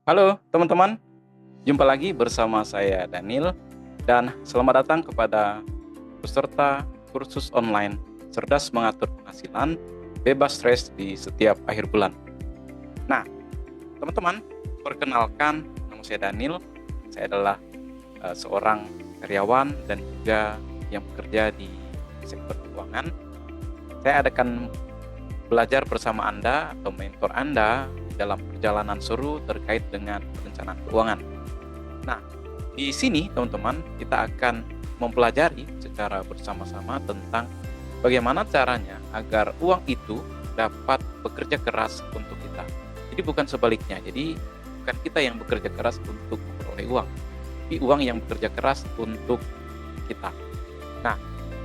Halo teman-teman, jumpa lagi bersama saya Daniel dan selamat datang kepada peserta kursus online cerdas mengatur penghasilan bebas stres di setiap akhir bulan. Nah, teman-teman, perkenalkan nama saya Daniel. Saya adalah seorang karyawan dan juga yang bekerja di sektor keuangan. Saya akan belajar bersama Anda atau mentor Anda dalam perjalanan seru terkait dengan perencanaan keuangan. Nah, di sini teman-teman kita akan mempelajari secara bersama-sama tentang bagaimana caranya agar uang itu dapat bekerja keras untuk kita. Jadi bukan sebaliknya, jadi bukan kita yang bekerja keras untuk memperoleh uang, tapi uang yang bekerja keras untuk kita. Nah,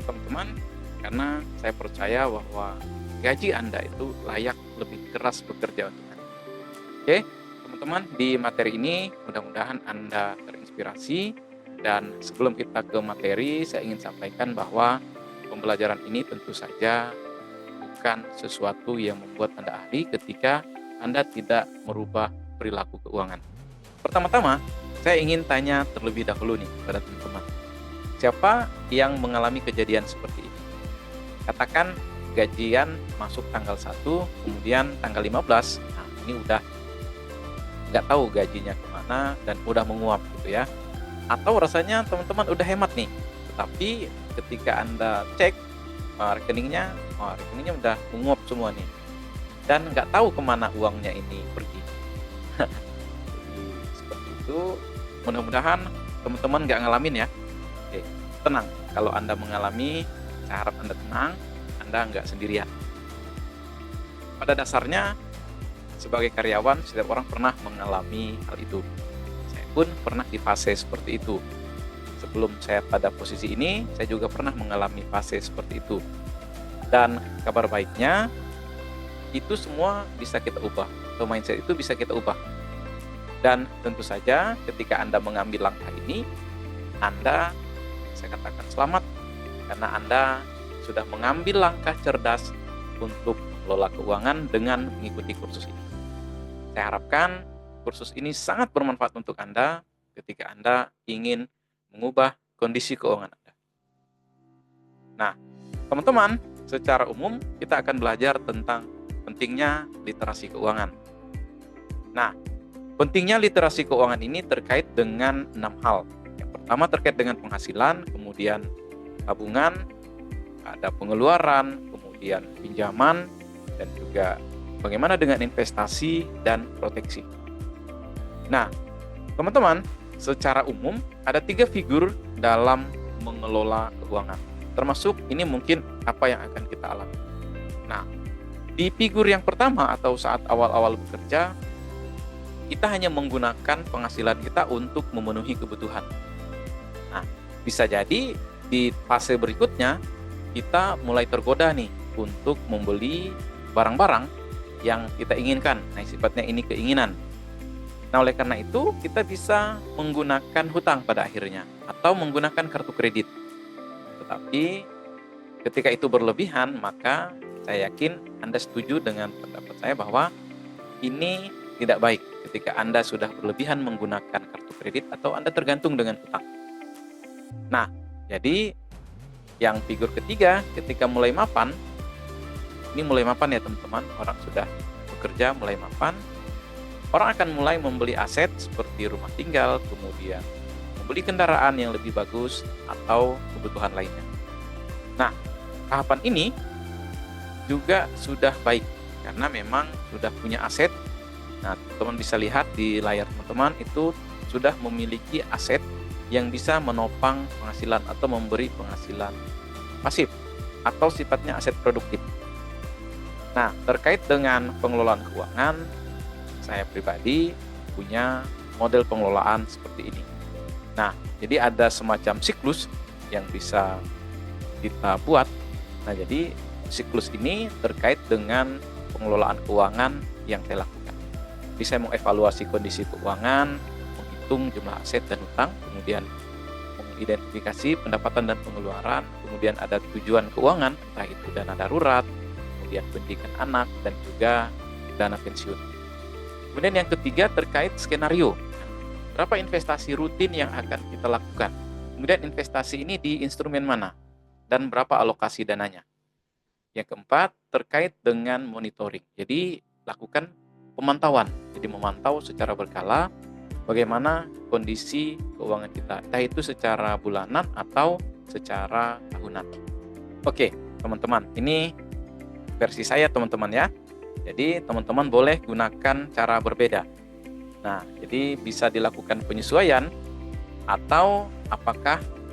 teman-teman, karena saya percaya bahwa gaji Anda itu layak lebih keras bekerja untuk Anda. Oke, teman-teman, di materi ini mudah-mudahan Anda terinspirasi. Dan sebelum kita ke materi, saya ingin sampaikan bahwa pembelajaran ini tentu saja bukan sesuatu yang membuat Anda ahli ketika Anda tidak merubah perilaku keuangan. Pertama-tama, saya ingin tanya terlebih dahulu nih pada teman-teman. Siapa yang mengalami kejadian seperti ini? Katakan gajian masuk tanggal 1, kemudian tanggal 15, nah ini udah nggak tahu gajinya kemana dan udah menguap gitu ya. Atau rasanya teman-teman udah hemat nih, tetapi ketika Anda cek rekeningnya udah menguap semua nih, dan nggak tahu kemana uangnya ini pergi. Jadi seperti itu, mudah-mudahan teman-teman nggak ngalamin ya. Oke, tenang, kalau Anda mengalami, saya harap Anda tenang, Anda nggak sendirian. Pada dasarnya, sebagai karyawan, setiap orang pernah mengalami hal itu. Saya pun pernah di fase seperti itu. Sebelum saya pada posisi ini, saya juga pernah mengalami fase seperti itu. Dan kabar baiknya, itu semua bisa kita ubah, atau mindset itu bisa kita ubah. Dan tentu saja ketika Anda mengambil langkah ini, Anda, saya katakan selamat, karena Anda sudah mengambil langkah cerdas untuk mengelola keuangan dengan mengikuti kursus ini. Saya harapkan kursus ini sangat bermanfaat untuk Anda ketika Anda ingin mengubah kondisi keuangan Anda. Nah, teman-teman, secara umum kita akan belajar tentang pentingnya literasi keuangan. Nah, pentingnya literasi keuangan ini terkait dengan 6 hal. Yang pertama terkait dengan penghasilan, kemudian tabungan, ada pengeluaran, kemudian pinjaman, dan juga bagaimana dengan investasi dan proteksi. Nah, teman-teman, secara umum ada 3 figur dalam mengelola keuangan. Termasuk ini mungkin apa yang akan kita alami. Nah, di figur yang pertama atau saat awal-awal bekerja, kita hanya menggunakan penghasilan kita untuk memenuhi kebutuhan. Nah, bisa jadi di fase berikutnya kita mulai tergoda nih untuk membeli barang-barang yang kita inginkan. Nah, sifatnya ini keinginan. Nah, oleh karena itu kita bisa menggunakan hutang pada akhirnya atau menggunakan kartu kredit. Tetapi ketika itu berlebihan, maka saya yakin Anda setuju dengan pendapat saya bahwa ini tidak baik ketika Anda sudah berlebihan menggunakan kartu kredit atau Anda tergantung dengan hutang. Nah, jadi yang figur ketiga ketika mulai mapan, ini mulai mapan ya teman-teman, orang sudah bekerja mulai mapan, orang akan mulai membeli aset seperti rumah tinggal, kemudian membeli kendaraan yang lebih bagus atau kebutuhan lainnya. Nah, tahapan ini juga sudah baik karena memang sudah punya aset. Nah, teman-teman bisa lihat di layar teman-teman itu sudah memiliki aset yang bisa menopang penghasilan atau memberi penghasilan pasif atau sifatnya aset produktif. Nah, terkait dengan pengelolaan keuangan, saya pribadi punya model pengelolaan seperti ini. Nah, jadi ada semacam siklus yang bisa kita buat. Nah, jadi siklus ini terkait dengan pengelolaan keuangan yang saya lakukan. Jadi saya mengevaluasi kondisi keuangan, menghitung jumlah aset dan hutang, kemudian mengidentifikasi pendapatan dan pengeluaran, kemudian ada tujuan keuangan, entah itu dana darurat, kemudian pendidikan anak, dan juga dana pensiun. Kemudian yang ketiga terkait skenario. Berapa investasi rutin yang akan kita lakukan? Kemudian investasi ini di instrumen mana? Dan berapa alokasi dananya? Yang keempat terkait dengan monitoring. Jadi lakukan pemantauan. Jadi memantau secara berkala bagaimana kondisi keuangan kita. Entah itu secara bulanan atau secara tahunan. Oke, teman-teman, ini versi saya teman-teman ya. Jadi teman-teman boleh gunakan cara berbeda. Nah, jadi bisa dilakukan penyesuaian atau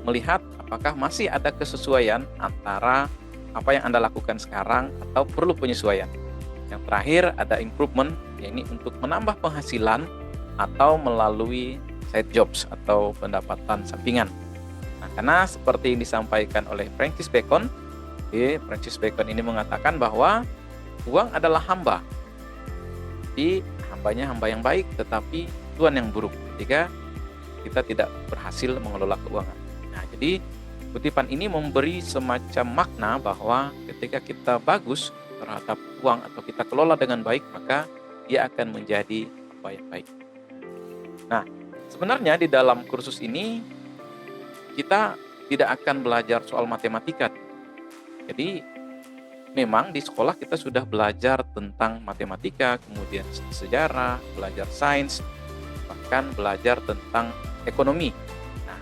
melihat apakah masih ada kesesuaian antara apa yang Anda lakukan sekarang atau perlu penyesuaian. Yang terakhir ada improvement, yakni untuk menambah penghasilan atau melalui side jobs atau pendapatan sampingan. Nah, karena seperti yang disampaikan oleh Francis Bacon ini mengatakan bahwa uang adalah hamba. Jadi hambanya hamba yang baik, tetapi tuan yang buruk ketika kita tidak berhasil mengelola keuangan. Nah, jadi kutipan ini memberi semacam makna bahwa ketika kita bagus terhadap uang atau kita kelola dengan baik, maka dia akan menjadi baik-baik. Nah, sebenarnya di dalam kursus ini kita tidak akan belajar soal matematika. Jadi memang di sekolah kita sudah belajar tentang matematika, kemudian sejarah, belajar sains, bahkan belajar tentang ekonomi. Nah,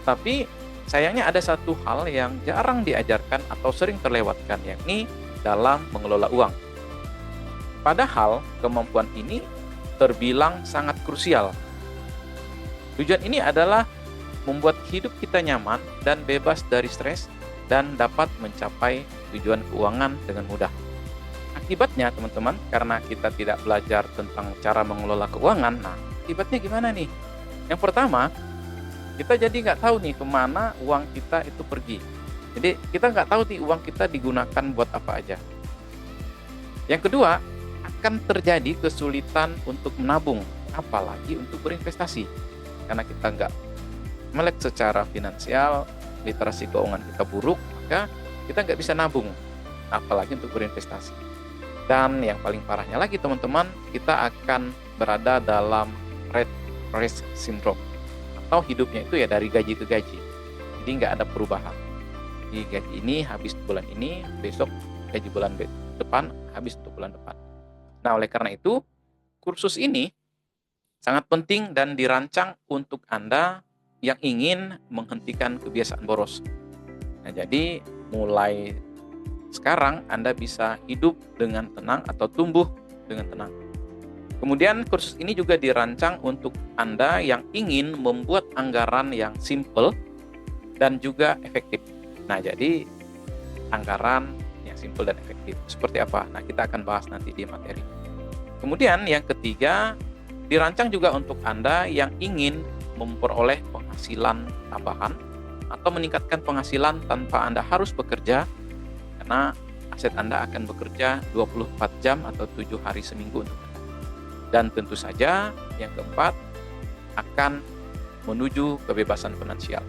tapi sayangnya ada satu hal yang jarang diajarkan atau sering terlewatkan, yakni dalam mengelola uang. Padahal kemampuan ini terbilang sangat krusial. Tujuan ini adalah membuat hidup kita nyaman dan bebas dari stres dan dapat mencapai tujuan keuangan dengan mudah. Akibatnya teman-teman, karena kita tidak belajar tentang cara mengelola keuangan, nah akibatnya gimana nih? Yang pertama, kita jadi nggak tahu nih kemana uang kita itu pergi. Jadi kita nggak tahu nih uang kita digunakan buat apa aja. Yang kedua, akan terjadi kesulitan untuk menabung, apalagi untuk berinvestasi. Karena kita nggak melek secara finansial, literasi keuangan kita buruk, maka kita nggak bisa nabung, apalagi untuk berinvestasi. Dan yang paling parahnya lagi teman-teman, kita akan berada dalam red race syndrome, atau hidupnya itu ya dari gaji ke gaji, jadi nggak ada perubahan. Di gaji ini habis bulan ini, besok gaji bulan depan habis untuk bulan depan. Nah, oleh karena itu kursus ini sangat penting dan dirancang untuk Anda yang ingin menghentikan kebiasaan boros. Nah, jadi mulai sekarang Anda bisa hidup dengan tenang atau tumbuh dengan tenang. Kemudian kursus ini juga dirancang untuk Anda yang ingin membuat anggaran yang simple dan juga efektif. Nah, jadi anggaran yang simple dan efektif seperti apa? Nah, kita akan bahas nanti di materi. Kemudian yang ketiga, dirancang juga untuk Anda yang ingin memperoleh penghasilan tambahan atau meningkatkan penghasilan tanpa Anda harus bekerja, karena aset Anda akan bekerja 24 jam atau 7 hari seminggu untuk Anda. Dan tentu saja yang keempat, akan menuju kebebasan finansial.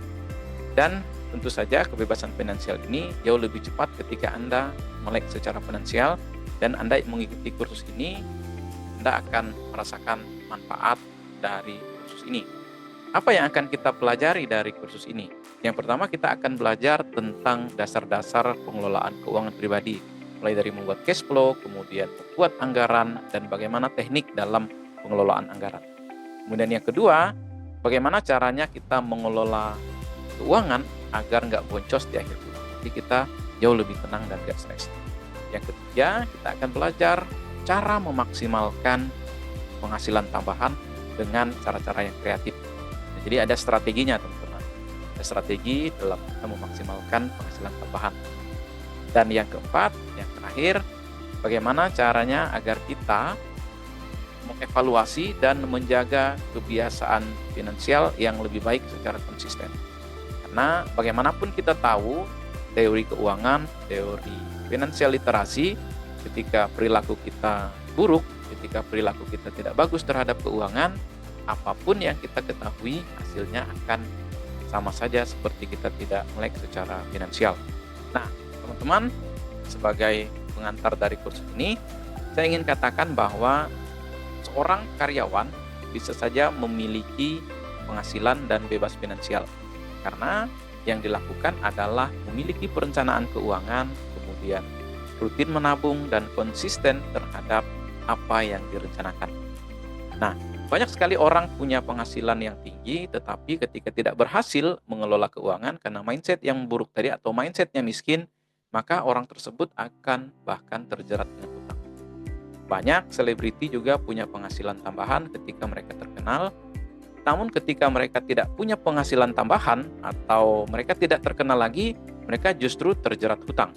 Dan tentu saja kebebasan finansial ini jauh lebih cepat ketika Anda melek secara finansial, dan Anda mengikuti kursus ini, Anda akan merasakan manfaat dari kursus ini. Apa yang akan kita pelajari dari kursus ini? Yang pertama, kita akan belajar tentang dasar-dasar pengelolaan keuangan pribadi, mulai dari membuat cash flow, kemudian membuat anggaran, dan bagaimana teknik dalam pengelolaan anggaran. Kemudian yang kedua, bagaimana caranya kita mengelola keuangan agar nggak boncos di akhir bulan. Jadi kita jauh lebih tenang dan nggak stres. Yang ketiga, kita akan belajar cara memaksimalkan penghasilan tambahan dengan cara-cara yang kreatif. Jadi ada strateginya teman-teman. Ada strategi dalam kita memaksimalkan penghasilan tambahan. Dan yang keempat, yang terakhir, bagaimana caranya agar kita mengevaluasi dan menjaga kebiasaan finansial yang lebih baik secara konsisten. Karena bagaimanapun kita tahu teori keuangan, teori finansial literasi, ketika perilaku kita buruk, ketika perilaku kita tidak bagus terhadap keuangan, apapun yang kita ketahui hasilnya akan sama saja seperti kita tidak melek secara finansial. Nah, teman-teman, sebagai pengantar dari kursus ini, saya ingin katakan bahwa seorang karyawan bisa saja memiliki penghasilan dan bebas finansial. Karena yang dilakukan adalah memiliki perencanaan keuangan, kemudian rutin menabung dan konsisten terhadap apa yang direncanakan. Nah, banyak sekali orang punya penghasilan yang tinggi, tetapi ketika tidak berhasil mengelola keuangan karena mindset yang buruk tadi atau mindsetnya miskin, maka orang tersebut akan bahkan terjerat dengan hutang. Banyak selebriti juga punya penghasilan tambahan ketika mereka terkenal, namun ketika mereka tidak punya penghasilan tambahan atau mereka tidak terkenal lagi, mereka justru terjerat hutang.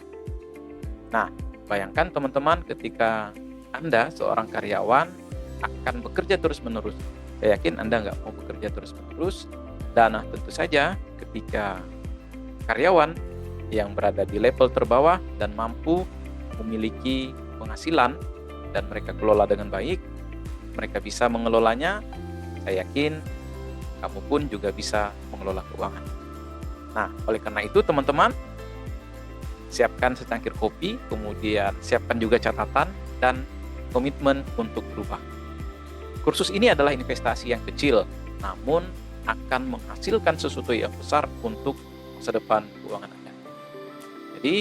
Nah, bayangkan teman-teman ketika Anda seorang karyawan akan bekerja terus-menerus. Saya yakin Anda nggak mau bekerja terus-menerus, dan tentu saja ketika karyawan yang berada di level terbawah dan mampu memiliki penghasilan dan mereka kelola dengan baik, mereka bisa mengelolanya, saya yakin kamu pun juga bisa mengelola keuangan. Nah, oleh karena itu teman-teman, siapkan secangkir kopi, kemudian siapkan juga catatan dan komitmen untuk berubah. Kursus ini adalah investasi yang kecil, namun akan menghasilkan sesuatu yang besar untuk masa depan keuangan Anda. Jadi,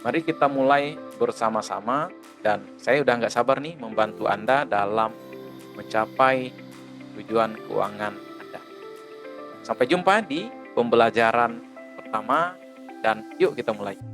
mari kita mulai bersama-sama dan saya udah nggak sabar nih membantu Anda dalam mencapai tujuan keuangan Anda. Sampai jumpa di pembelajaran pertama dan yuk kita mulai.